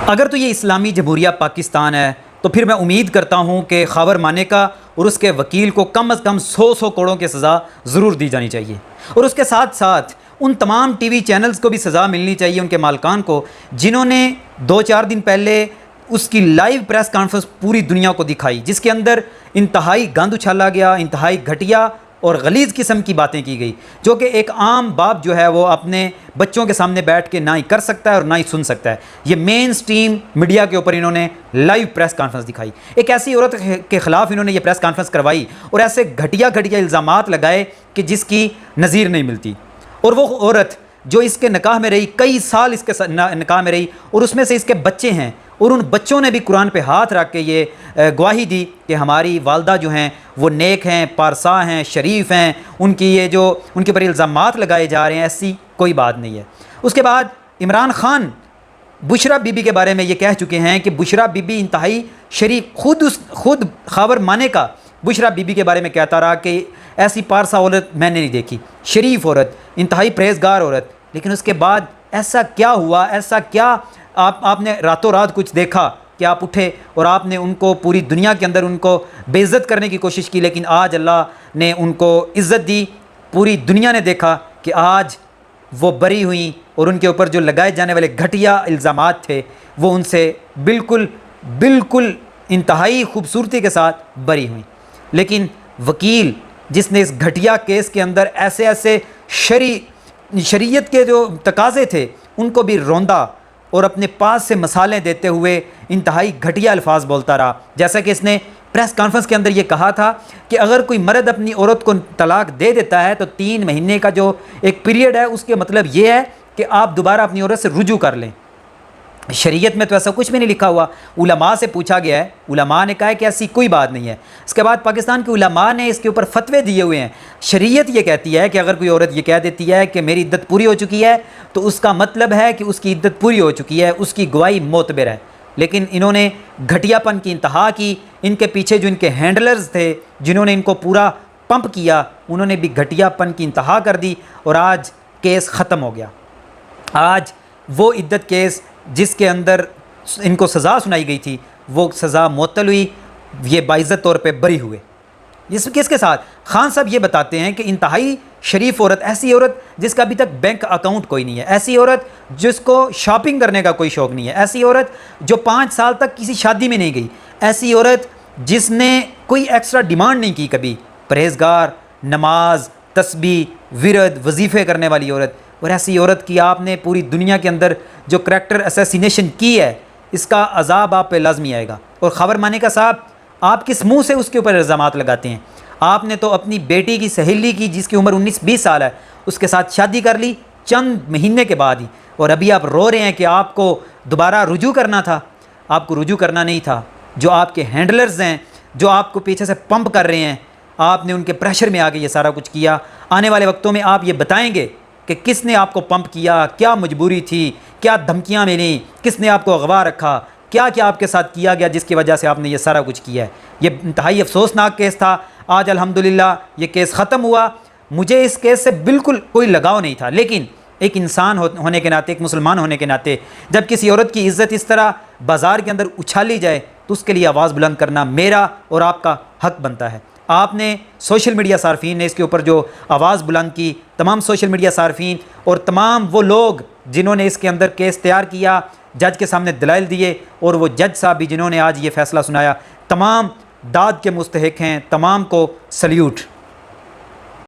اگر تو یہ اسلامی جمہوریہ پاکستان ہے تو پھر میں امید کرتا ہوں کہ خاور مانیکا اور اس کے وکیل کو کم از کم 100 کروڑوں کی سزا ضرور دی جانی چاہیے، اور اس کے ساتھ ساتھ ان تمام ٹی وی چینلز کو بھی سزا ملنی چاہیے، ان کے مالکان کو، جنہوں نے 2-4 دن پہلے اس کی لائیو پریس کانفرنس پوری دنیا کو دکھائی، جس کے اندر انتہائی گند اچھالا گیا، انتہائی گھٹیا اور غلیظ قسم کی باتیں کی گئی، جو کہ ایک عام باپ جو ہے وہ اپنے بچوں کے سامنے بیٹھ کے نہ ہی کر سکتا ہے اور نہ ہی سن سکتا ہے۔ یہ مین سٹریم میڈیا کے اوپر انہوں نے لائیو پریس کانفرنس دکھائی، ایک ایسی عورت کے خلاف انہوں نے یہ پریس کانفرنس کروائی اور ایسے گھٹیا الزامات لگائے کہ جس کی نظیر نہیں ملتی، اور وہ عورت جو اس کے نکاح میں رہی، کئی سال اس کے نکاح میں رہی، اور اس میں سے اس کے بچے ہیں، اور ان بچوں نے بھی قرآن پہ ہاتھ رکھ کے یہ گواہی دی کہ ہماری والدہ جو ہیں وہ نیک ہیں، پارسا ہیں، شریف ہیں، ان کی یہ جو ان کے اوپر الزامات لگائے جا رہے ہیں ایسی کوئی بات نہیں ہے۔ اس کے بعد عمران خان بشرا بی بی کے بارے میں یہ کہہ چکے ہیں کہ بشرا بی بی انتہائی شریف، خود خاور مانیکا بشرا بی بی کے بارے میں کہتا رہا کہ ایسی پارسا عورت میں نے نہیں دیکھی، شریف عورت، انتہائی پرہیزگار عورت، لیکن اس کے بعد ایسا کیا ہوا، ایسا کیا آپ نے راتوں رات کچھ دیکھا کہ آپ اٹھے اور آپ نے ان کو پوری دنیا کے اندر ان کو بے عزت کرنے کی کوشش کی، لیکن آج اللہ نے ان کو عزت دی، پوری دنیا نے دیکھا کہ آج وہ بری ہوئیں، اور ان کے اوپر جو لگائے جانے والے گھٹیا الزامات تھے وہ ان سے بالکل انتہائی خوبصورتی کے ساتھ بری ہوئیں۔ لیکن وکیل جس نے اس گھٹیا کیس کے اندر ایسے شریعت کے جو تقاضے تھے ان کو بھی روندا اور اپنے پاس سے مثالیں دیتے ہوئے انتہائی گھٹیا الفاظ بولتا رہا، جیسا کہ اس نے پریس کانفرنس کے اندر یہ کہا تھا کہ اگر کوئی مرد اپنی عورت کو طلاق دے دیتا ہے تو 3 مہینے کا جو ایک پیریڈ ہے اس کے مطلب یہ ہے کہ آپ دوبارہ اپنی عورت سے رجوع کر لیں۔ شریعت میں تو ایسا کچھ بھی نہیں لکھا ہوا، علماء سے پوچھا گیا ہے، علماء نے کہا ہے کہ ایسی کوئی بات نہیں ہے۔ اس کے بعد پاکستان کے علماء نے اس کے اوپر فتوے دیے ہوئے ہیں۔ شریعت یہ کہتی ہے کہ اگر کوئی عورت یہ کہہ دیتی ہے کہ میری عدت پوری ہو چکی ہے تو اس کا مطلب ہے کہ اس کی عدت پوری ہو چکی ہے، اس کی گواہی معتبر ہے، لیکن انہوں نے گھٹیا پن کی انتہا کی۔ ان کے پیچھے جو ان کے ہینڈلرز تھے جنہوں نے ان کو پورا پمپ کیا، انہوں نے بھی گھٹیا پن کی انتہا کر دی، اور آج کیس ختم ہو گیا۔ آج وہ عدت کیس جس کے اندر ان کو سزا سنائی گئی تھی وہ سزا معطل ہوئی، یہ باعزت طور پہ بری ہوئے۔ کس کے ساتھ؟ خان صاحب یہ بتاتے ہیں کہ انتہائی شریف عورت، ایسی عورت جس کا ابھی تک بینک اکاؤنٹ کوئی نہیں ہے، ایسی عورت جس کو شاپنگ کرنے کا کوئی شوق نہیں ہے، ایسی عورت جو 5 سال تک کسی شادی میں نہیں گئی، ایسی عورت جس نے کوئی ایکسٹرا ڈیمانڈ نہیں کی کبھی، پرہیزگار، نماز، تسبیح، ورد، وظیفے کرنے والی عورت، اور ایسی عورت کی آپ نے پوری دنیا کے اندر جو کریکٹر اسیسینیشن کی ہے، اس کا عذاب آپ پہ لازمی آئے گا۔ اور خاور مانیکا صاحب، آپ کس منہ سے اس کے اوپر الزامات لگاتے ہیں؟ آپ نے تو اپنی بیٹی کی سہیلی کی جس کی عمر 19-20 سال ہے اس کے ساتھ شادی کر لی چند مہینے کے بعد ہی، اور ابھی آپ رو رہے ہیں کہ آپ کو دوبارہ رجوع کرنا تھا۔ آپ کو رجوع کرنا نہیں تھا، جو آپ کے ہینڈلرز ہیں جو آپ کو پیچھے سے پمپ کر رہے ہیں، آپ نے ان کے پریشر میں آ کے یہ سارا کچھ کیا۔ آنے والے وقتوں میں آپ یہ بتائیں گے کہ کس نے آپ کو پمپ کیا، کیا مجبوری تھی، کیا دھمکیاں ملیں، کس نے آپ کو اغوا رکھا، کیا آپ کے ساتھ کیا گیا جس کی وجہ سے آپ نے یہ سارا کچھ کیا ہے۔ یہ انتہائی افسوسناک کیس تھا۔ آج الحمدللہ یہ کیس ختم ہوا۔ مجھے اس کیس سے بالکل کوئی لگاؤ نہیں تھا، لیکن ایک انسان ہونے کے ناطے، ایک مسلمان ہونے کے ناطے، جب کسی عورت کی عزت اس طرح بازار کے اندر اچھالی جائے تو اس کے لیے آواز بلند کرنا میرا اور آپ کا حق بنتا ہے۔ آپ نے سوشل میڈیا صارفین نے اس کے اوپر جو آواز بلند کی، تمام سوشل میڈیا صارفین اور تمام وہ لوگ جنہوں نے اس کے اندر کیس تیار کیا، جج کے سامنے دلائل دیے، اور وہ جج صاحب بھی جنہوں نے آج یہ فیصلہ سنایا، تمام داد کے مستحق ہیں، تمام کو سلیوٹ۔